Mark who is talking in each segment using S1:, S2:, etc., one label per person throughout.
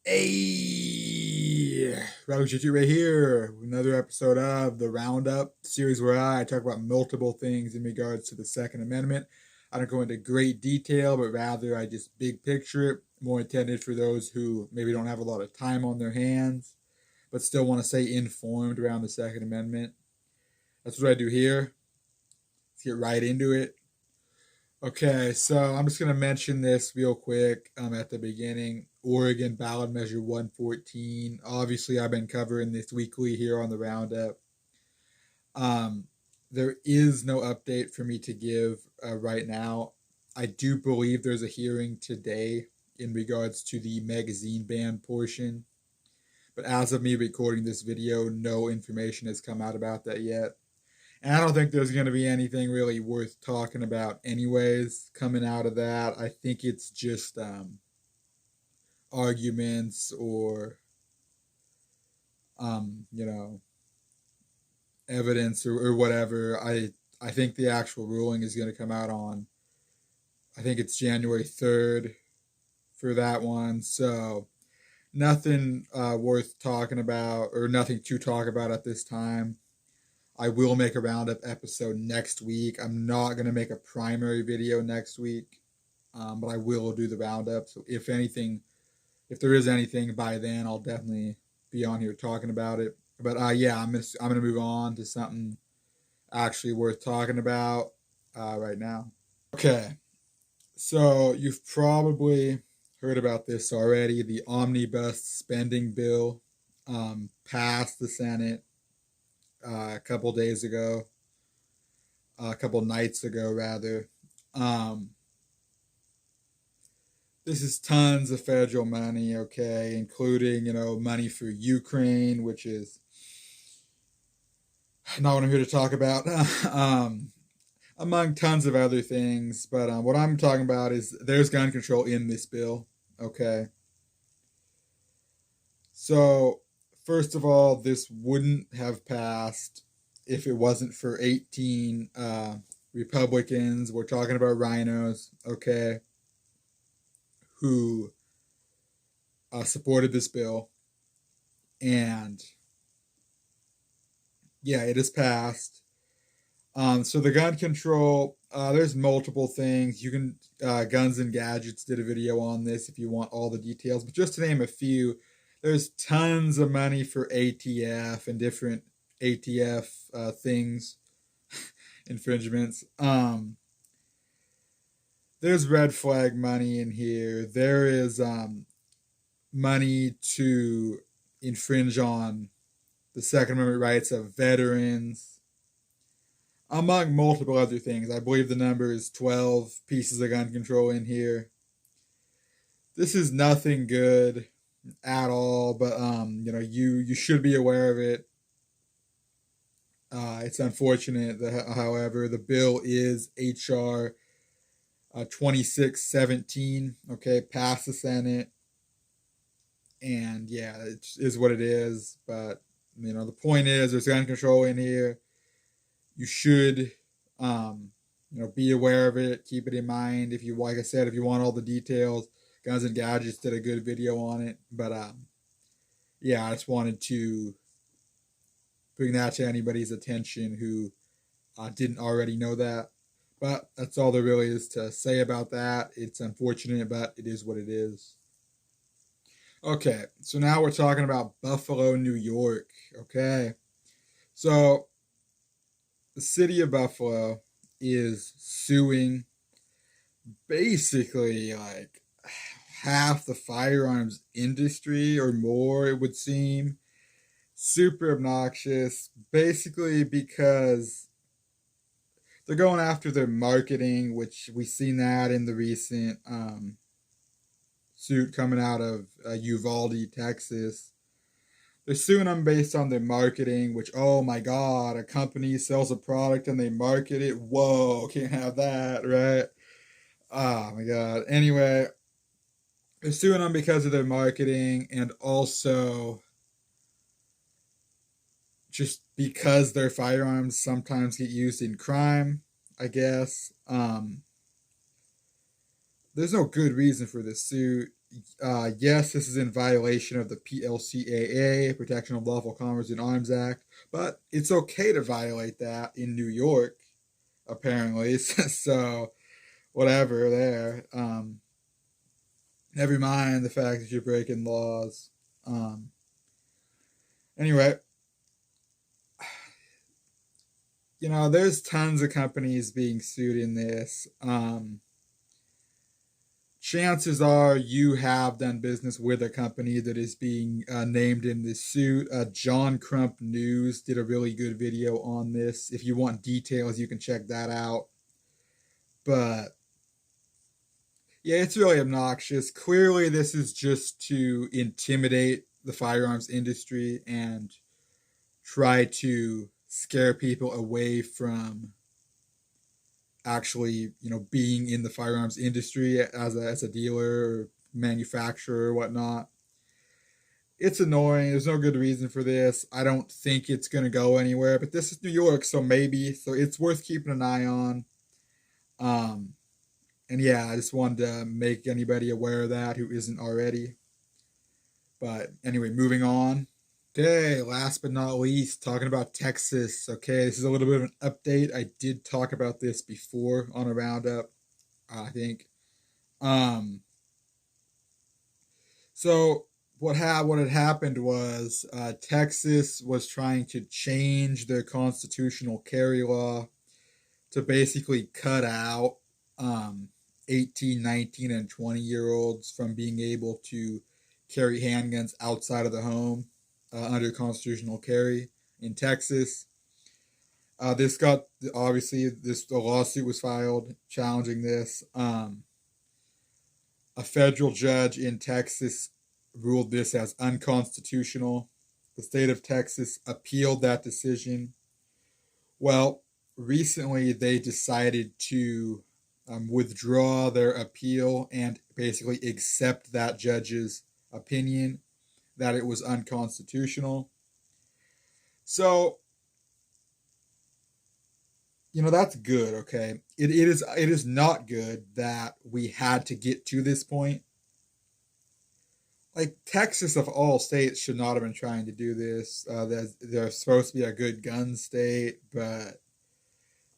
S1: Hey, Robert Shitty right here with another episode of the Roundup series where I talk about multiple things in regards to the Second Amendment. I don't go into great detail, but rather I just big picture it, more intended for those who maybe don't have a lot of time on their hands, but still want to stay informed around the Second Amendment. That's what I do here. Let's get right into it. Okay, so I'm just going to mention this real quick at the beginning. Oregon ballot measure 114. Obviously, I've been covering this weekly here on the Roundup. Um, there is no update for me to give right now. I do believe there's a hearing today in regards to the magazine ban portion. But as of me recording this video, no information has come out about that yet. And I don't think there's going to be anything really worth talking about, anyways, coming out of that. I think it's just arguments or, you know, evidence or whatever. I think the actual ruling is going to come out on, I think it's January 3rd for that one. So nothing worth talking about or nothing to talk about at this time. I will make a roundup episode next week. I'm not going to make a primary video next week, but I will do the roundup. So if anything, if there is anything by then, I'll definitely be on here talking about it. But yeah, I'm gonna move on to something actually worth talking about right now. Okay, so you've probably heard about this already. The omnibus spending bill passed the Senate a couple days ago, a couple nights ago, rather. This is tons of federal money, okay, including, money for Ukraine, which is not what I'm here to talk about, among tons of other things. But what I'm talking about is there's gun control in this bill, okay? So, first of all, this wouldn't have passed if it wasn't for 18 Republicans. We're talking about rhinos, okay, who supported this bill. And yeah, it has passed. So the gun control, there's multiple things. You can, Guns and Gadgets did a video on this if you want all the details. But just to name a few, there's tons of money for ATF and different ATF things, infringements. There's red flag money in here. There is money to infringe on the Second Amendment rights of veterans, among multiple other things. I believe the number is 12 pieces of gun control in here. This is nothing good at all, but you should be aware of it. It's unfortunate that, however, the bill is HR 2617. Okay, passed the Senate, and yeah, it is what it is. But the point is, there's gun control in here. You should, be aware of it. Keep it in mind. If you, like I said, if you want all the details, Guns and Gadgets did a good video on it. But yeah, I just wanted to bring that to anybody's attention who didn't already know that. But that's all there really is to say about that. It's unfortunate, but it is what it is. Okay, so now we're talking about Buffalo, New York. Okay, so the city of Buffalo is suing basically like half the firearms industry or more, it would seem. Super obnoxious, basically because they're going after their marketing, which we've seen that in the recent suit coming out of Uvalde, Texas. They're suing them based on their marketing, which, oh my God, a company sells a product and they market it. Whoa, can't have that, right? Oh my God. Anyway, they're suing them because of their marketing and also just because their firearms sometimes get used in crime, I guess. There's no good reason for this suit. Yes, this is in violation of the PLCAA, Protection of Lawful Commerce in Arms Act, but it's okay to violate that in New York, apparently. So, whatever there. Never mind the fact that you're breaking laws. Um, anyway, there's tons of companies being sued in this. Chances are you have done business with a company that is being named in this suit. John Crump News did a really good video on this. If you want details, you can check that out. But yeah, it's really obnoxious. Clearly, this is just to intimidate the firearms industry and try to scare people away from actually, being in the firearms industry as a dealer or manufacturer or whatnot. It's annoying. There's no good reason for this. I don't think it's going to go anywhere, but this is New York, so maybe. So it's worth keeping an eye on. Um, and yeah, I just wanted to make anybody aware of that who isn't already. But anyway, moving on. Okay, last but not least, talking about Texas. Okay, this is a little bit of an update. I did talk about this before on a roundup, I think. Um, so what had happened was Texas was trying to change their constitutional carry law to basically cut out um, 18, 19, and 20-year-olds from being able to carry handguns outside of the home under constitutional carry in Texas. This got obviously the lawsuit was filed challenging this. A federal judge in Texas ruled this as unconstitutional. The state of Texas appealed that decision. Well, recently they decided to withdraw their appeal and basically accept that judge's opinion that it was unconstitutional. So, that's good, okay? It is not good that we had to get to this point. Like, Texas of all states should not have been trying to do this. They're supposed to be a good gun state, but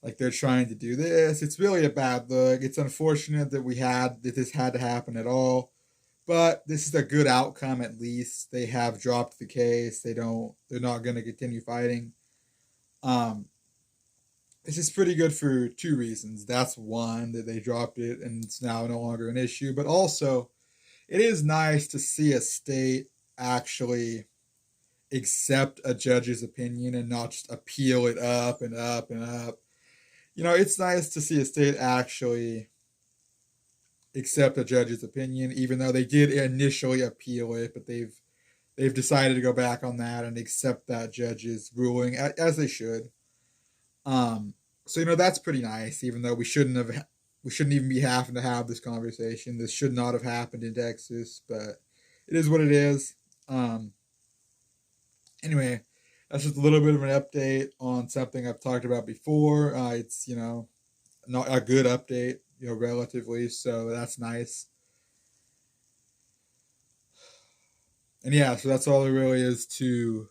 S1: like they're trying to do this. It's really a bad look. It's unfortunate that this had to happen at all. But this is a good outcome at least. They have dropped the case. They're not gonna continue fighting. Um this is pretty good for two reasons. That's one, that they dropped it and it's now no longer an issue. But also, it is nice to see a state actually accept a judge's opinion and not just appeal it up and up and up. It's nice to see a state actually accept a judge's opinion, even though they did initially appeal it, but they've decided to go back on that and accept that judge's ruling as they should. So that's pretty nice, even though we shouldn't even be having to have this conversation. This should not have happened in Texas, but it is what it is. Anyway, that's just a little bit of an update on something I've talked about before. It's not a good update, relatively, so that's nice. And yeah, so that's all there really is to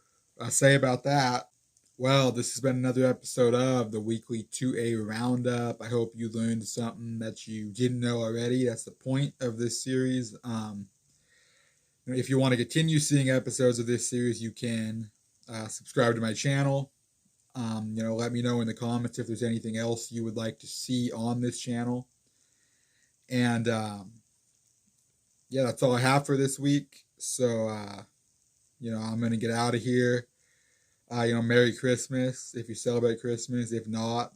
S1: say about that. Well, this has been another episode of the weekly 2A Roundup. I hope you learned something that you didn't know already. That's the point of this series. If you want to continue seeing episodes of this series, you can subscribe to my channel. Let me know in the comments if there's anything else you would like to see on this channel. And yeah, that's all I have for this week. So, I'm going to get out of here. Merry Christmas if you celebrate Christmas. If not,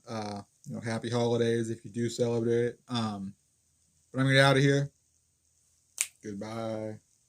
S1: happy holidays if you do celebrate it. But I'm going to get out of here. Goodbye.